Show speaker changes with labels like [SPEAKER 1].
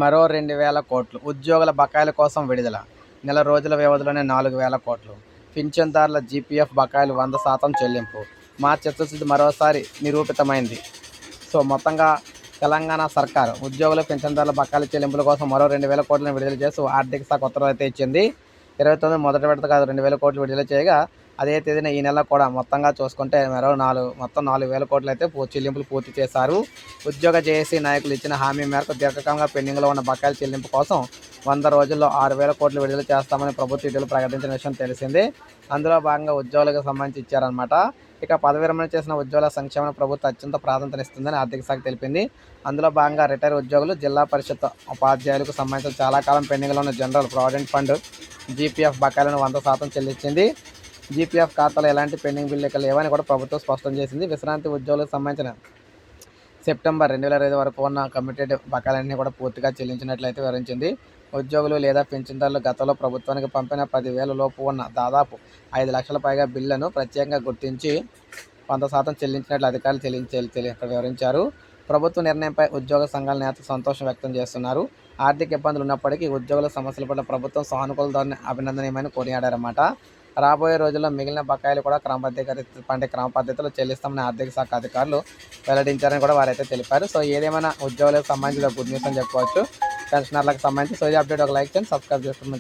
[SPEAKER 1] మరో 2,000 కోట్లు. ఉద్యోగుల బకాయిల కోసం విడుదల. నెల రోజుల వ్యవధిలోనే 4,000 కోట్లు. పింఛన్దారుల జీపీఎఫ్ బకాయిలు 100% చెల్లింపు. మార్చి చిత్తశుద్ధి మరోసారి నిరూపితమైంది. సో మొత్తంగా తెలంగాణ సర్కార్ ఉద్యోగుల పింఛన్దారుల బకాయిల చెల్లింపుల కోసం మరో 2,000 కోట్లను విడుదల చేస్తూ ఆర్థిక శాఖ ఉత్తర్వులు అయితే ఇచ్చింది. 29 మొదటి విడతగా 2,000 కోట్లు విడుదల చేయగా, అదే తేదీన ఈ నెల కూడా మొత్తంగా చూసుకుంటే మొత్తం 4,000 కోట్లు అయితే చెల్లింపులు పూర్తి చేశారు. ఉద్యోగ జేఏసీ నాయకులు ఇచ్చిన హామీ మేరకు దీర్ఘకాలంగా పెండింగ్లో ఉన్న బకాయిల చెల్లింపు కోసం 100 రోజుల్లో 6,000 కోట్లు విడుదల చేస్తామని ప్రభుత్వం ఇటీవల ప్రకటించిన విషయం తెలిసిందే. అందులో భాగంగా ఉద్యోగులకు సంబంధించి ఇచ్చారన్నమాట. ఇక పదవి విరమణ చేసిన ఉద్యోగుల సంక్షేమానికి ప్రభుత్వం అత్యంత ప్రాధాన్యతనిస్తుందని ఆర్థిక శాఖ తెలిపింది. అందులో భాగంగా రిటైర్ ఉద్యోగులు, జిల్లా పరిషత్ ఉపాధ్యాయులకు సంబంధించిన చాలా కాలం పెండింగ్లో ఉన్న జనరల్ ప్రావిడెంట్ ఫండ్ జీపీఎఫ్ బకాయిలను 100% చెల్లించింది. జీపీఎఫ్ ఖాతాలో ఎలాంటి పెండింగ్ బిల్లు లేవని కూడా ప్రభుత్వం స్పష్టం చేసింది. విశ్రాంతి ఉద్యోగులకు సంబంధించిన సెప్టెంబర్ 2025 వరకు ఉన్న కమిటెడ్ బకాయిలన్నీ కూడా పూర్తిగా చెల్లించినట్లయితే వివరించింది. ఉద్యోగులు లేదా పింఛన్దారులు గతంలో ప్రభుత్వానికి పంపిన 10,000 లోపు ఉన్న దాదాపు 5 లక్షల పైగా బిల్లులను ప్రత్యేకంగా గుర్తించి 100% చెల్లించినట్లు అధికారులు ఇక్కడ వివరించారు. ప్రభుత్వ నిర్ణయంపై ఉద్యోగ సంఘాల నేతలు సంతోషం వ్యక్తం చేస్తున్నారు. ఆర్థిక ఇబ్బందులు ఉన్నప్పటికీ ఉద్యోగుల సమస్యల పట్ల ప్రభుత్వం సానుకూల ధోరణి అభినందనీయమని కొనియాడారన్నమాట. రాబోయే రోజుల్లో మిగిలిన బకాయిలు కూడా క్రమ పద్ధతిలో చెల్లిస్తామని ఆర్థిక శాఖ అధికారులు వెల్లడించారని కూడా వారైతే తెలిపారు. సో ఏదేమైనా ఉద్యోగులకు సంబంధించిన గుడ్ న్యూస్ అని చెప్పుకోవచ్చు. పెన్షనర్లకు సంబంధించి. సో ఈ అప్డేట్ ఒక లైక్ చేయండి, సబ్స్క్రైబ్ చేసుకోండి.